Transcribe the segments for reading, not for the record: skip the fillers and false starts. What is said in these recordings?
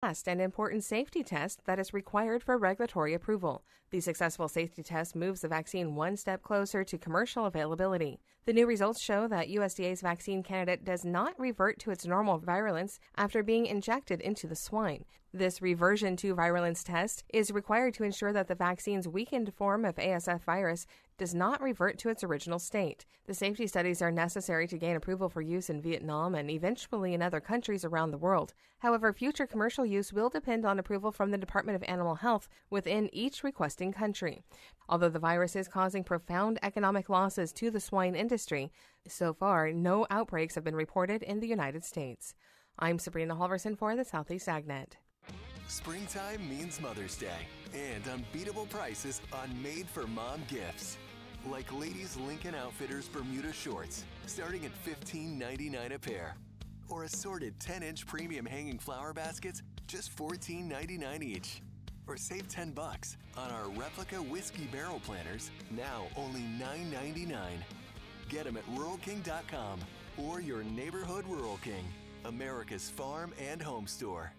An important safety test that is required for regulatory approval. The successful safety test moves the vaccine one step closer to commercial availability. The new results show that USDA's vaccine candidate does not revert to its normal virulence after being injected into the swine. This reversion to virulence test is required to ensure that the vaccine's weakened form of ASF virus does not revert to its original state. The safety studies are necessary to gain approval for use in Vietnam and eventually in other countries around the world. However, future commercial use will depend on approval from the Department of Animal Health within each requesting country. Although the virus is causing profound economic losses to the swine industry, so far no outbreaks have been reported in the United States. I'm Sabrina Halverson for the Southeast Agnet. Springtime means Mother's Day and unbeatable prices on made-for-mom gifts. Like ladies' Lincoln Outfitters Bermuda shorts, starting at $15.99 a pair. Or assorted 10-inch premium hanging flower baskets, just $14.99 each. Or save $10 on our replica whiskey barrel planters, now only $9.99. Get them at RuralKing.com or your neighborhood Rural King, America's farm and home store.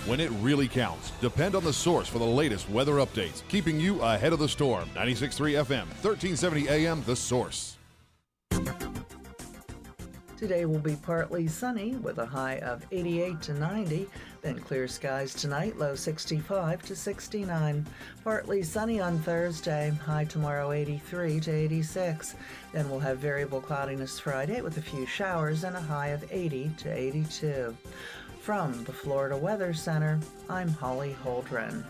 When it really counts, depend on the source for the latest weather updates, keeping you ahead of the storm. 96.3 FM, 1370 AM, The Source. Today will be partly sunny with a high of 88 to 90, then clear skies tonight, low 65 to 69. Partly sunny on Thursday, high tomorrow 83 to 86. Then we'll have variable cloudiness Friday with a few showers and a high of 80 to 82. From the Florida Weather Center, I'm Holly Holdren.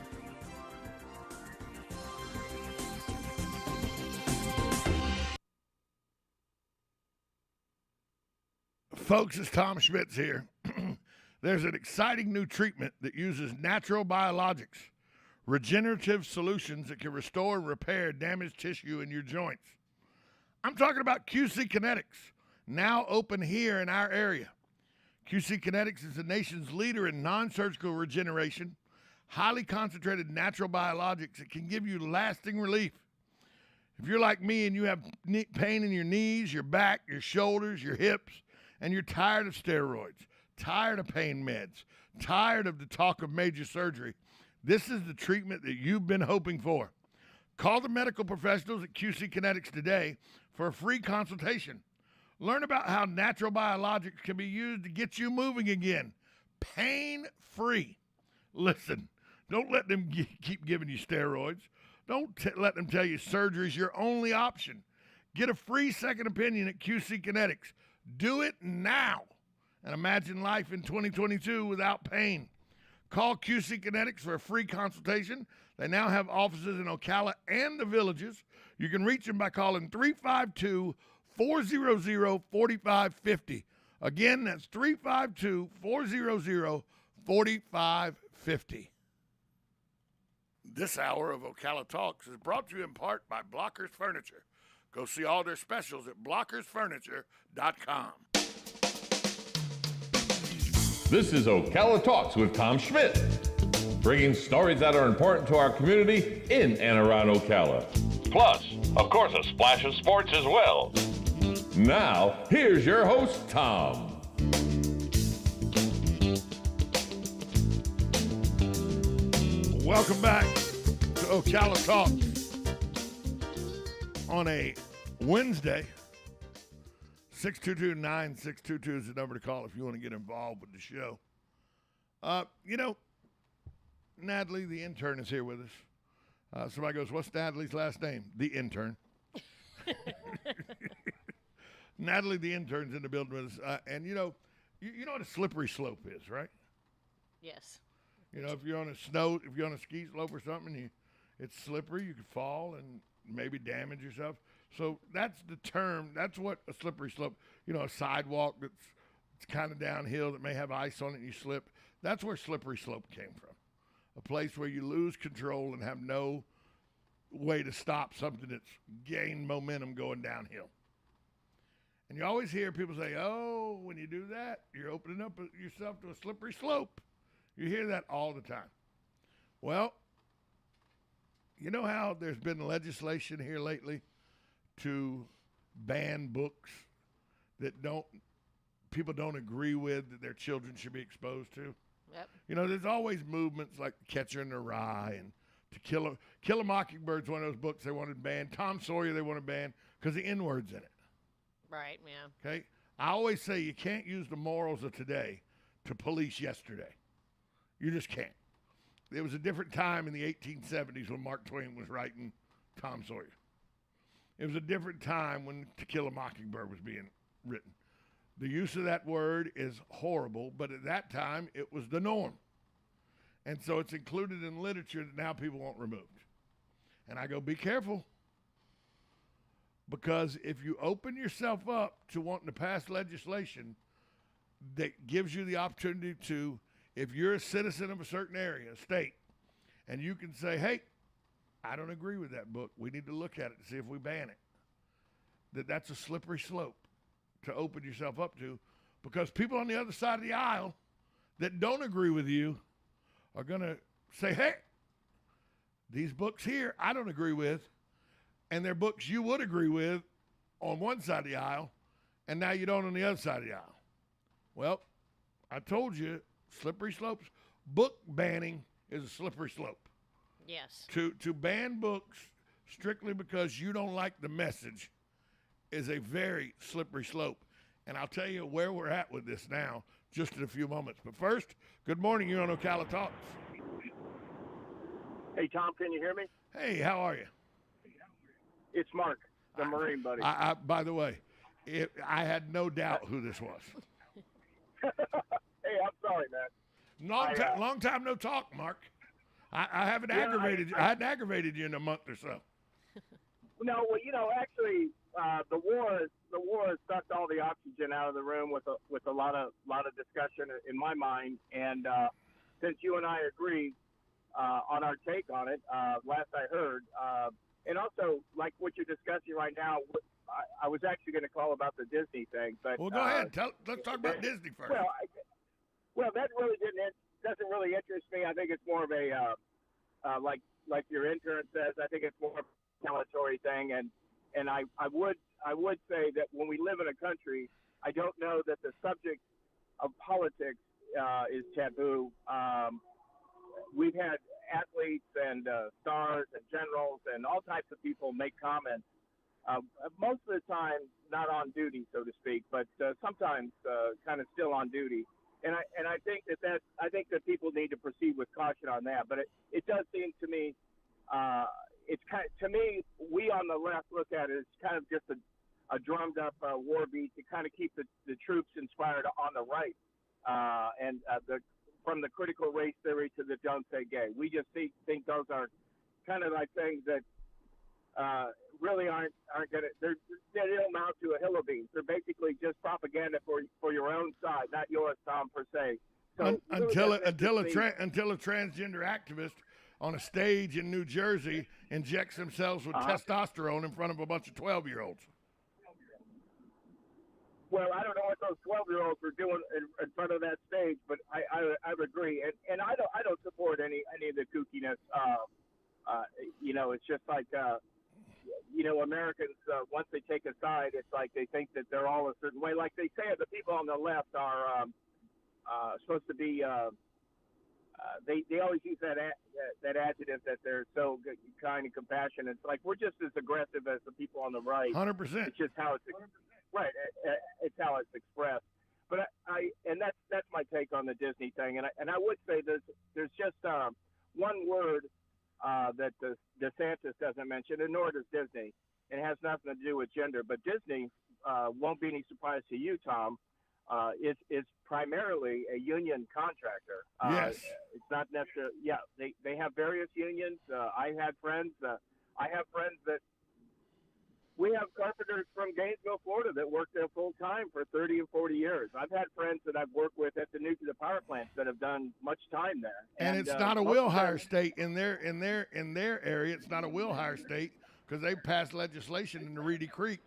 Folks, it's Tom Schmitz here. There's an exciting new treatment that uses natural biologics, regenerative solutions that can restore and repair damaged tissue in your joints. I'm talking about QC Kinetics, now open here in our area. QC Kinetics is the nation's leader in non-surgical regeneration, highly concentrated natural biologics that can give you lasting relief. If you're like me and you have pain in your knees, your back, your shoulders, your hips, and you're tired of steroids, tired of pain meds, tired of the talk of major surgery, this is the treatment that you've been hoping for. Call the medical professionals at QC Kinetics today for a free consultation. Learn about how natural biologics can be used to get you moving again, pain-free. Listen, don't let them keep giving you steroids. Don't let them tell you surgery is your only option. Get a free second opinion at QC Kinetics. Do it now and imagine life in 2022 without pain. Call QC Kinetics for a free consultation. They now have offices in Ocala and the Villages. You can reach them by calling 352-400-4550. Again, that's 352-400-4550. This hour of Ocala Talks is brought to you in part by Blockers Furniture. Go see all their specials at blockersfurniture.com. This is Ocala Talks with Tom Schmidt, bringing stories that are important to our community in and around Ocala. Plus, of course, a splash of sports as well. Now, here's your host, Tom. Welcome back to Ocala Talks on a Wednesday. 622-9622 is the number to call if you want to get involved with the show. Natalie, the intern, is here with us. Somebody goes, what's Natalie's last name? The intern. Natalie, the intern's in the building with us. And you know what a slippery slope is, right? Yes. If you're on a ski slope or something, it's slippery, you could fall and maybe damage yourself. So that's the term. That's what a slippery slope, a sidewalk that's kind of downhill that may have ice on it and you slip. That's where slippery slope came from. A place where you lose control and have no way to stop something that's gained momentum going downhill. And you always hear people say, oh, when you do that, you're opening up yourself to a slippery slope. You hear that all the time. Well, you know how there's been legislation here lately to ban books that people don't agree with that their children should be exposed to? Yep. You know, there's always movements like Catcher in the Rye and To Kill a Mockingbird's one of those books they wanted banned. Tom Sawyer they wanted banned because the N-word's in it. Right, yeah. Okay? I always say you can't use the morals of today to police yesterday. You just can't. It was a different time in the 1870s when Mark Twain was writing Tom Sawyer. It was a different time when To Kill a Mockingbird was being written. The use of that word is horrible, but at that time it was the norm. And so it's included in literature that now people want removed. And I go, be careful. Because if you open yourself up to wanting to pass legislation that gives you the opportunity to, if you're a citizen of a certain area, a state, and you can say, hey, I don't agree with that book. We need to look at it to see if we ban it. That's a slippery slope to open yourself up to, because people on the other side of the aisle that don't agree with you are going to say, hey, these books here I don't agree with, and they're books you would agree with on one side of the aisle, and now you don't on the other side of the aisle. Well, I told you, slippery slopes. Book banning is a slippery slope. Yes. To ban books strictly because you don't like the message is a very slippery slope. And I'll tell you where we're at with this now, just in a few moments. But first, good morning. You're on Ocala Talks. Hey, Tom, can you hear me? Hey, how are you? It's Mark, the Marine buddy. By the way, I had no doubt who this was. Hey, I'm sorry, man. Long time no talk, Mark. I haven't aggravated you. I hadn't aggravated you in a month or so. No, well, actually, the war has sucked all the oxygen out of the room with a lot of discussion in my mind. And since you and I agree on our take on it, last I heard, and also like what you're discussing right now, I was actually going to call about the Disney thing, but well, go ahead. Let's talk about Disney first. Well, that really doesn't really interest me. I think it's more of a like your intern says. I think it's more of a retaliatory thing, and I would say that when we live in a country, I don't know that the subject of politics is taboo. We've had athletes and stars and generals and all types of people make comments. Most of the time, not on duty, so to speak, but sometimes kind of still on duty. And I think that people need to proceed with caution on that. But it does seem to me, to me, we on the left look at it as kind of just a drummed up war beat to kind of keep the troops inspired on the right. From the critical race theory to the don't say gay. We just think those are kind of like things that really aren't going to, they don't amount to a hill of beans. They're basically just propaganda for your own side, not yours, Tom, per se. So until a transgender activist on a stage in New Jersey injects themselves with testosterone in front of a bunch of 12-year-olds. Well, I don't know what those 12-year-olds were doing in front of that stage, but I would agree, and I don't support any of the kookiness. It's just like Americans once they take a side, it's like they think that they're all a certain way. Like they say, the people on the left are supposed to be. They always use that adjective that they're so good, kind and compassionate. It's like we're just as aggressive as the people on the right. 100%. It's just how it's. Right, it's how it's expressed, but that's my take on the Disney thing, and I would say there's just one word that the DeSantis doesn't mention, and nor does Disney, and it has nothing to do with gender. But Disney won't be any surprise to you, Tom. Is primarily a union contractor. Yes, it's not necessarily. Yeah, they have various unions. I have friends that. We have carpenters from Gainesville, Florida that work there full time for 30 and 40 years. I've had friends that I've worked with at the nuclear power plants that have done much time there. And it's not a will hire state in their area. It's not a will hire state because they passed legislation in the Reedy Creek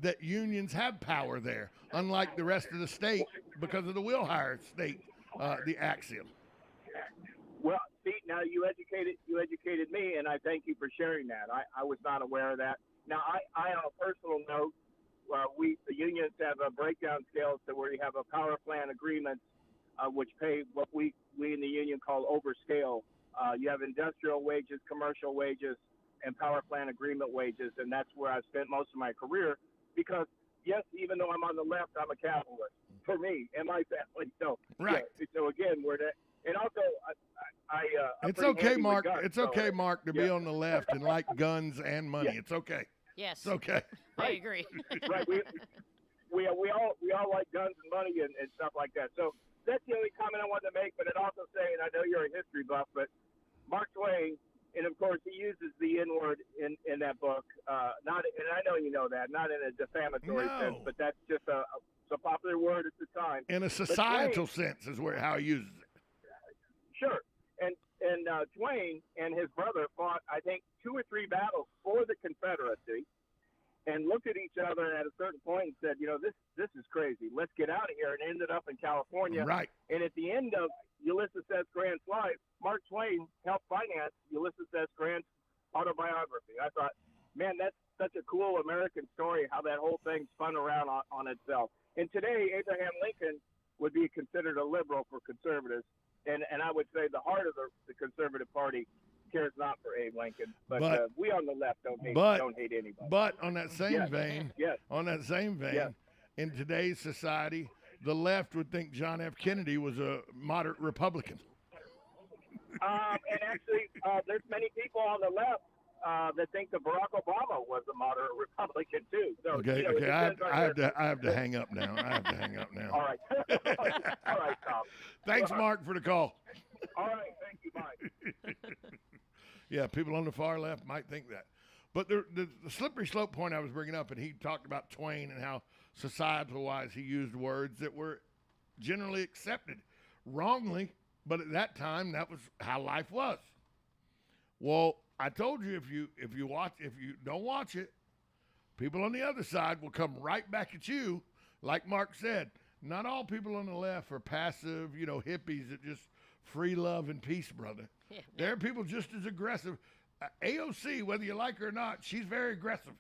that unions have power there, unlike the rest of the state because of the will hire state, the axiom. Well, see, now you educated me, and I thank you for sharing that. I was not aware of that. Now, I on a personal note, the unions have a breakdown scale to where you have a power plant agreement which pay what we in the union call overscale. You have industrial wages, commercial wages, and power plant agreement wages, and that's where I've spent most of my career. Because yes, even though I'm on the left, I'm a capitalist for me and my family. So right. Yeah, so again, we're that. And also, I'm it's pretty okay, handy with Mark. guns, It's so, okay, Mark, to be on the left and like guns and money. Yeah. It's okay. Yes. It's okay. I agree. Right. We all like guns and money and stuff like that. So that's the only comment I wanted to make. But it also say, and I know you're a history buff, but Mark Twain, and of course he uses the N word in that book. Not, and I know you know that, not in a defamatory sense, but that's just a popular word at the time. In a societal sense is how he uses it. Sure. And Twain and his brother fought, I think, 2 or 3 battles for the Confederacy, and looked at each other at a certain point and said, this is crazy. Let's get out of here, and ended up in California. Right. And at the end of Ulysses S. Grant's life, Mark Twain helped finance Ulysses S. Grant's autobiography. I thought, man, that's such a cool American story, how that whole thing spun around on itself. And today, Abraham Lincoln would be considered a liberal for conservatives. And I would say the heart of the Conservative Party cares not for Abe Lincoln, but we on the left don't hate anybody. But on that same vein, yes. In today's society, the left would think John F. Kennedy was a moderate Republican. And actually, there's many people on the left that think that Barack Obama was a moderate Republican too. So, okay. I have to hang up now. All right. All right, Tom. Thanks, Mark, for the call. All right. Thank you. Bye. Yeah, people on the far left might think that. But the slippery slope point I was bringing up, and he talked about Twain and how societal-wise he used words that were generally accepted wrongly, but at that time that was how life was. Well, I told you if you don't watch it, people on the other side will come right back at you. Like Mark said, not all people on the left are passive, hippies that just free love and peace, brother. Yeah. There are people just as aggressive. AOC, whether you like her or not, she's very aggressive.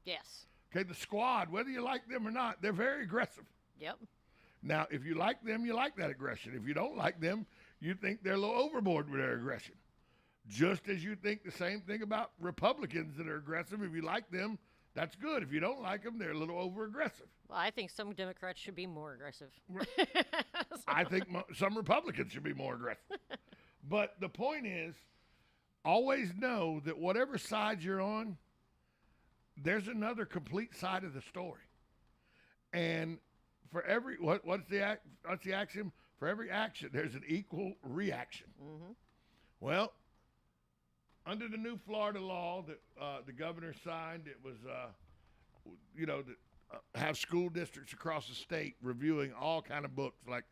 Yes. Okay, the squad, whether you like them or not, they're very aggressive. Yep. Now, if you like them, you like that aggression. If you don't like them, you think they're a little overboard with their aggression. Just as you think the same thing about Republicans that are aggressive. If you like them, that's good. If you don't like them, they're a little over-aggressive. Well, I think some Democrats should be more aggressive. I think some Republicans should be more aggressive. But the point is, always know that whatever side you're on, there's another complete side of the story. And for every what's the axiom? For every action, there's an equal reaction. Mm-hmm. Well, under the new Florida law that the governor signed, it was have school districts across the state reviewing all kind of books like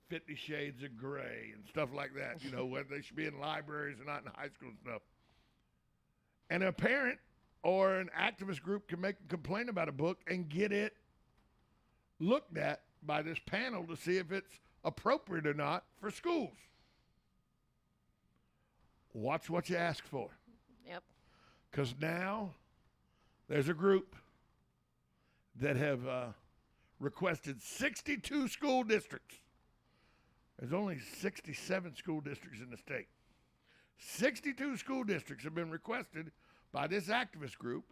50 Shades of Grey and stuff like that, whether they should be in libraries or not in high school and stuff. And a parent or an activist group can make a complaint about a book and get it looked at by this panel to see if it's appropriate or not for schools. Watch what you ask for. Yep. Because now there's a group that have requested 62 school districts. There's only 67 school districts in the state. 62 school districts have been requested by this activist group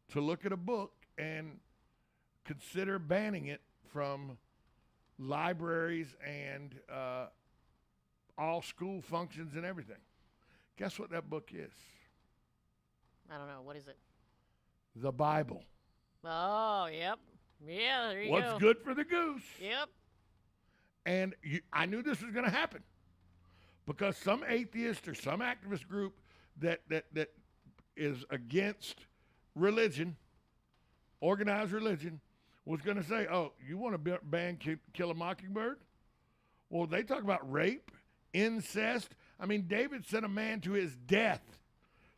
to look at a book and consider banning it from libraries and all school functions and everything. Guess what that book is? I don't know. What is it? The Bible. Oh, yep. Yeah, there you go. What's good for the goose? Yep. And I knew this was going to happen because some atheist or some activist group that is against religion, organized religion, was going to say, oh, you want to ban Kill a Mockingbird? Well, they talk about rape, incest. I mean, David sent a man to his death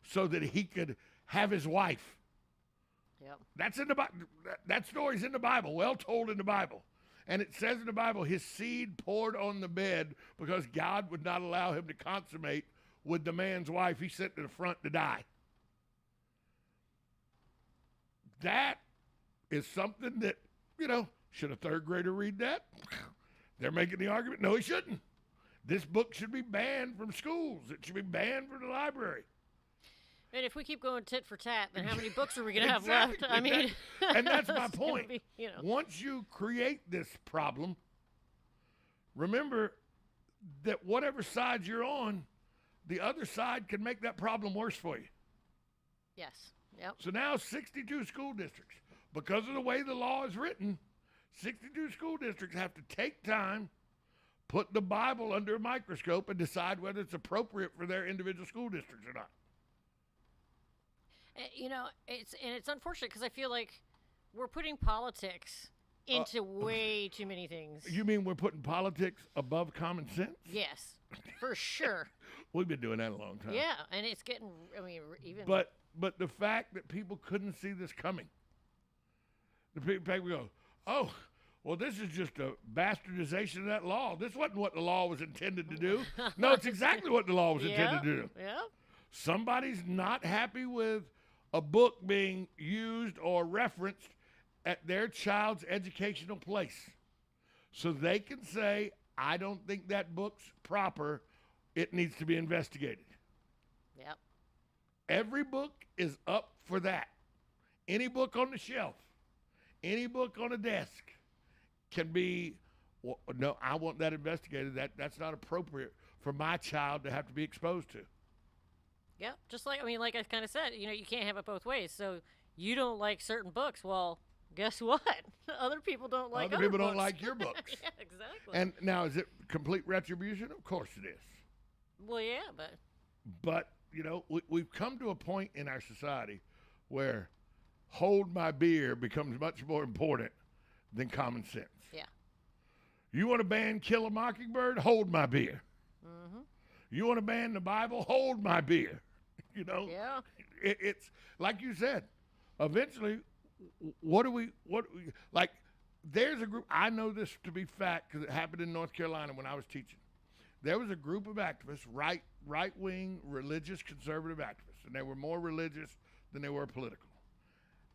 so that he could have his wife. Yep. That's in the Bible. That story's in the Bible, well told in the Bible. And it says in the Bible, his seed poured on the bed because God would not allow him to consummate with the man's wife he sent to the front to die. That is something that, should a third grader read that? They're making the argument, no, he shouldn't. This book should be banned from schools. It should be banned from the library. And if we keep going tit for tat, then how many books are we going to have Exactly. left? I mean, And that's my it's gonna point. be, Once you create this problem, remember that whatever side you're on, the other side can make that problem worse for you. Yes. Yep. So now 62 school districts, because of the way the law is written, 62 school districts have to take time, put the Bible under a microscope, and decide whether it's appropriate for their individual school districts or not. It's unfortunate because I feel like we're putting politics into way too many things. You mean we're putting politics above common sense? Yes, for sure. We've been doing that a long time. Yeah, and it's getting. I mean, even. But the fact that people couldn't see this coming, the people go, oh, well, this is just a bastardization of that law. This wasn't what the law was intended to do. No, it's exactly what the law was intended to do. Yeah. Somebody's not happy with a book being used or referenced at their child's educational place. So they can say, I don't think that book's proper. It needs to be investigated. Yep. Every book is up for that. Any book on the shelf, any book on a desk can be, well, no, I want that investigated. That's not appropriate for my child to have to be exposed to. Yep. Just like I kind of said, you can't have it both ways. So you don't like certain books. Well, guess what? Other people don't like other people books. don't like your books. Yeah, exactly. And now, is it complete retribution? Of course it is. Well, yeah, But, we've come to a point in our society where hold my beer becomes much more important than common sense. Yeah. You want to ban Kill a Mockingbird? Hold my beer. Mm-hmm. You You want to ban the Bible? Hold my beer. Yeah. It's like you said, eventually, there's a group, I know this to be fact because it happened in North Carolina when I was teaching. There was a group of activists, right-wing, religious, conservative activists, and they were more religious than they were political.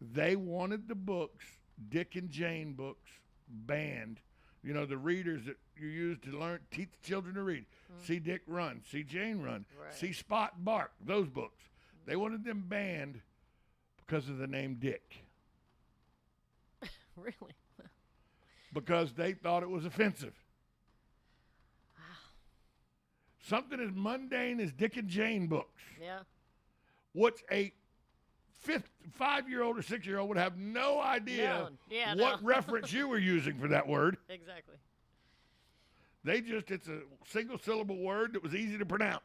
They wanted the books, Dick and Jane books, banned. The readers that you use to teach children to read. See Dick run, see Jane run, Right. see Spot bark, those books. They wanted them banned because of the name Dick. Really? Because they thought it was offensive. Something as mundane as Dick and Jane books, Yeah. which a 5-year-old or 6-year-old would have no idea what reference you were using for that word. Exactly. It's a single syllable word that was easy to pronounce.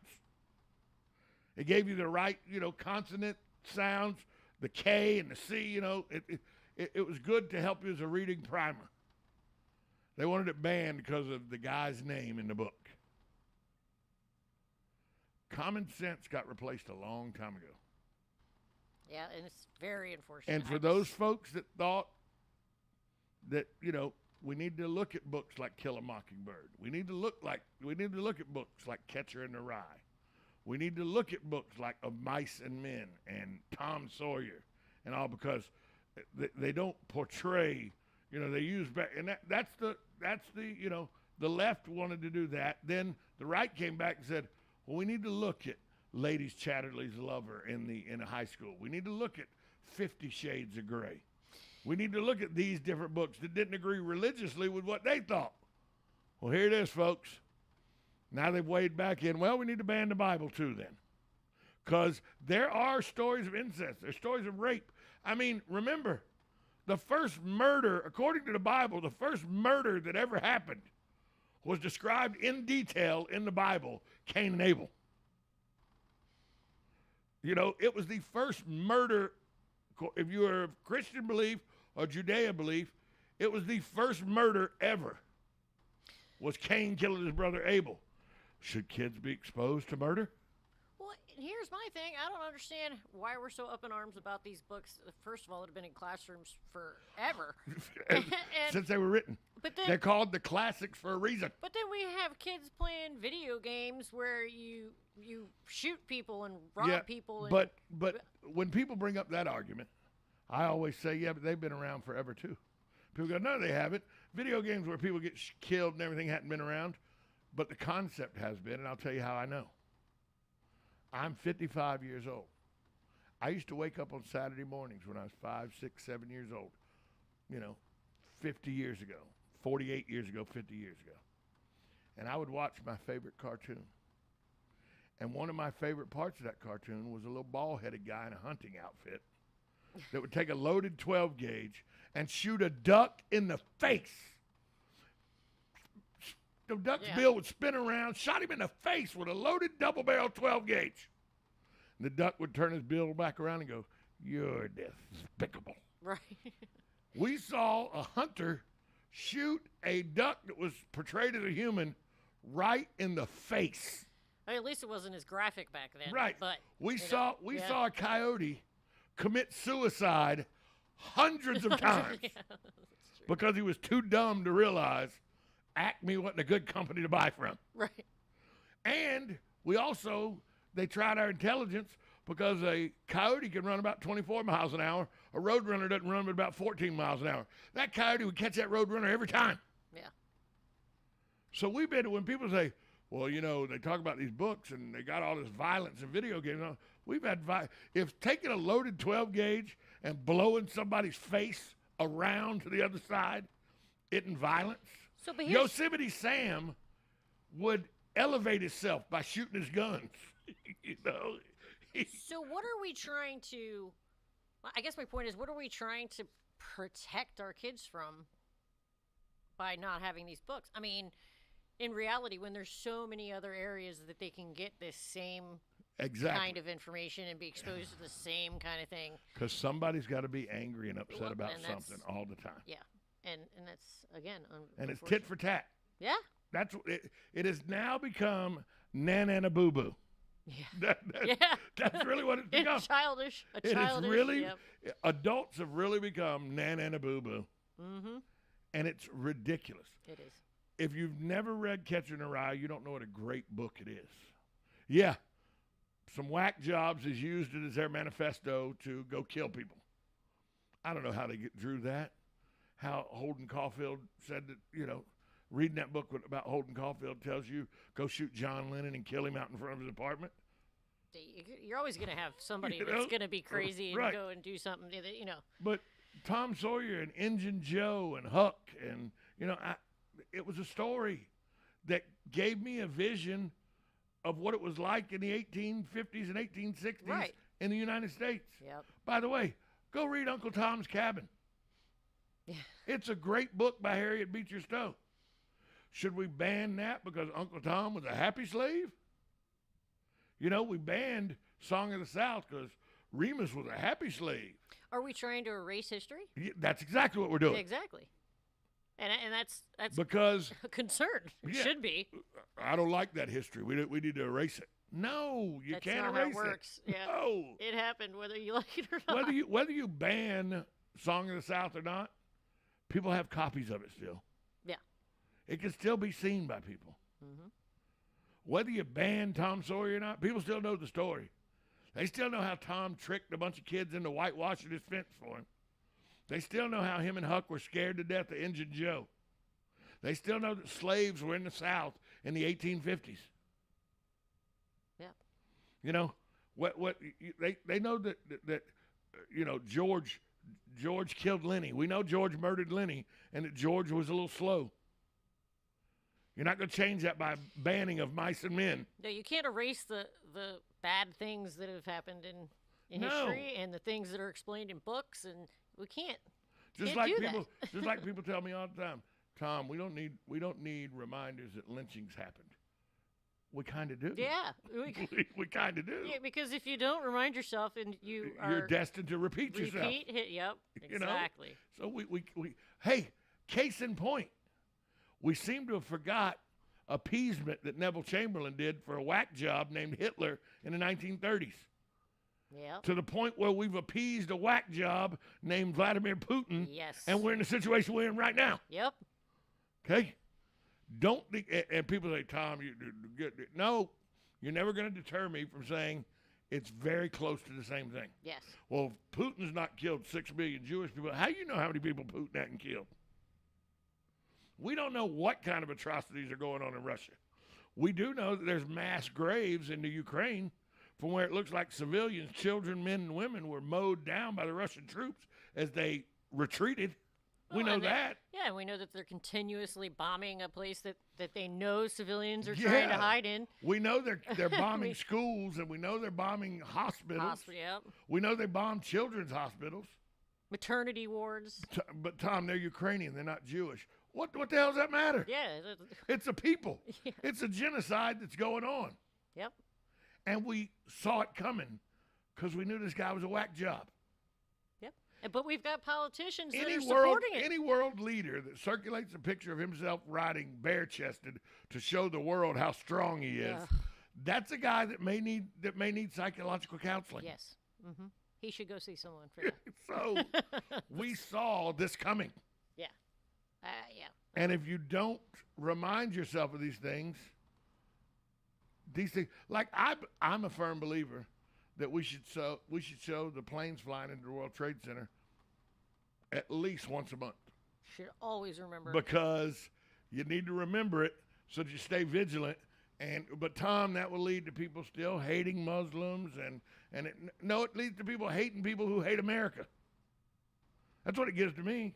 It gave you the right, consonant sounds, the K and the C, it was good to help you as a reading primer. They wanted it banned because of the guy's name in the book. Common sense got replaced a long time ago. Yeah, and it's very unfortunate. And for those folks that thought that, we need to look at books like Kill a Mockingbird. We need to look at books like Catcher in the Rye. We need to look at books like Of Mice and Men and Tom Sawyer and all, because they don't portray, they use back, and that's the the left wanted to do that. Then the right came back and said, well, we need to look at Ladies Chatterley's Lover in a high school. We need to look at 50 Shades of Grey. We need to look at these different books that didn't agree religiously with what they thought. Well, here it is, folks. Now they've weighed back in. Well, we need to ban the Bible too then. Because there are stories of incest. There's stories of rape. I mean, remember, the first murder, according to the Bible, the first murder that ever happened was described in detail in the Bible, Cain and Abel. It was the first murder, if you are of Christian belief or Judea belief, it was the first murder ever, was Cain killing his brother Abel. Should kids be exposed to murder? Well, here's my thing. I don't understand why we're so up in arms about these books. First of all, that have been in classrooms forever. Since they were written. But then, they're called the classics for a reason. But then we have kids playing video games where you shoot people and rob people. And, but when people bring up that argument, I always say, yeah, but they've been around forever too. People go, no, they haven't. Video games where people get killed and everything hadn't been around, but the concept has been, and I'll tell you how I know. I'm 55 years old. I used to wake up on Saturday mornings when I was 5, 6, 7 years old, 50 years ago, 48 years ago, 50 years ago. And I would watch my favorite cartoon. And one of my favorite parts of that cartoon was a little bald-headed guy in a hunting outfit that would take a loaded 12 gauge and shoot a duck in the face. The duck's bill would spin around, shot him in the face with a loaded double-barrel 12 gauge. And the duck would turn his bill back around and go, "You're despicable." Right. We saw a hunter shoot a duck that was portrayed as a human right in the face. I mean, at least it wasn't as graphic back then. Right. But we saw a coyote commit suicide hundreds of times because he was too dumb to realize Acme wasn't a good company to buy from. Right. And they tried our intelligence because a coyote can run about 24 miles an hour. A roadrunner doesn't run but about 14 miles an hour. That coyote would catch that roadrunner every time. Yeah. So when people say, well, they talk about these books and they got all this violence in video games. We've had if taking a loaded 12 gauge and blowing somebody's face around to the other side isn't violence. So, but Yosemite Sam would elevate himself by shooting his guns. So what are we trying to? I guess my point is, what are we trying to protect our kids from by not having these books? I mean, in reality, when there's so many other areas that they can get this same kind of information and be exposed to the same kind of thing. Because somebody's got to be angry and upset about something all the time. Yeah, and that's again. And it's tit for tat. Yeah. That's it. It has now become nana boo boo. Yeah. That's really what it's become. It's childish. Adults have really become nana boo boo. Mm-hmm. And it's ridiculous. It is. If you've never read Catcher in the Rye, you don't know what a great book it is. Yeah, some whack jobs has used it as their manifesto to go kill people. I don't know how they drew that. How Holden Caulfield said that, reading that book about Holden Caulfield tells you go shoot John Lennon and kill him out in front of his apartment. You're always going to have somebody that's going to be crazy and go and do something, But Tom Sawyer and Injun Joe and Huck and, it was a story that gave me a vision of what it was like in the 1850s and 1860s in the United States. Yep. By the way, go read Uncle Tom's Cabin. Yeah. It's a great book by Harriet Beecher Stowe. Should we ban that because Uncle Tom was a happy slave? We banned Song of the South because Remus was a happy slave. Are we trying to erase history? Yeah, that's exactly what we're doing. Exactly. And that's because a concern. It should be. I don't like that history. We need to erase it. No, you can't erase it. That's not how it works. Yeah. No. It happened whether you like it or not. Whether you ban Song of the South or not, people have copies of it still. Yeah. It can still be seen by people. Mm-hmm. Whether you ban Tom Sawyer or not, people still know the story. They still know how Tom tricked a bunch of kids into whitewashing his fence for him. They still know how him and Huck were scared to death of Injun Joe. They still know that slaves were in the South in the 1850s. Yeah. They know that George killed Lenny. We know George murdered Lenny and that George was a little slow. You're not going to change that by banning of mice and men. No, you can't erase the bad things that have happened in history and the things that are explained in books, and we can't. Just like people tell me all the time, Tom, we don't need reminders that lynchings happened. We kind of do. Yeah, we kind of do. Yeah, because if you don't remind yourself, and you're destined to repeat yourself. Yep, exactly. So we hey, case in point, we seem to have forgot appeasement that Neville Chamberlain did for a whack job named Hitler in the 1930s. Yeah. To the point where we've appeased a whack job named Vladimir Putin. Yes. And we're in the situation we're in right now. Yep. Okay? And people say, Tom, no, you're never going to deter me from saying it's very close to the same thing. Yes. Well, if Putin's not killed 6 million Jewish people, how do you know how many people Putin hadn't killed? We don't know what kind of atrocities are going on in Russia. We do know that there's mass graves in the Ukraine from where it looks like civilians, children, men, and women were mowed down by the Russian troops as they retreated. We know that. Yeah, and we know that they're continuously bombing a place that they know civilians are trying to hide in. We know they're bombing schools, and we know they're bombing hospitals. Yep. We know they bomb children's hospitals. Maternity wards. But, Tom, they're Ukrainian. They're not Jewish. What the hell does that matter? Yeah. It's a people. Yeah. It's a genocide that's going on. Yep. And we saw it coming because we knew this guy was a whack job. Yep. But we've got politicians that are supporting it. Any world leader that circulates a picture of himself riding bare-chested to show the world how strong he is, that's a guy that may need psychological counseling. Yes. Mm-hmm. He should go see someone for that. So we saw this coming. Yeah. Yeah. And if you don't remind yourself of these things, like I'm a firm believer that we should show the planes flying into the World Trade Center at least once a month. Should always remember. Because you need to remember it so that you stay vigilant. But Tom, that will lead to people still hating Muslims, and it leads to people hating people who hate America. That's what it gives to me.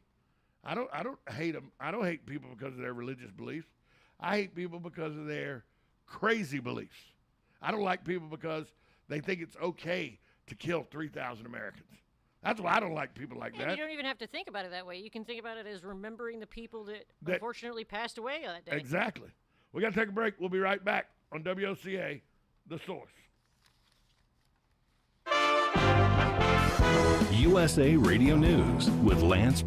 I don't hate them. I don't hate people because of their religious beliefs. I hate people because of their crazy beliefs. I don't like people because they think it's okay to kill 3,000 Americans. That's why I don't like people like that. You don't even have to think about it that way. You can think about it as remembering the people that unfortunately passed away that day. Exactly. We got to take a break. We'll be right back on WOCA, The Source. USA Radio News with Lance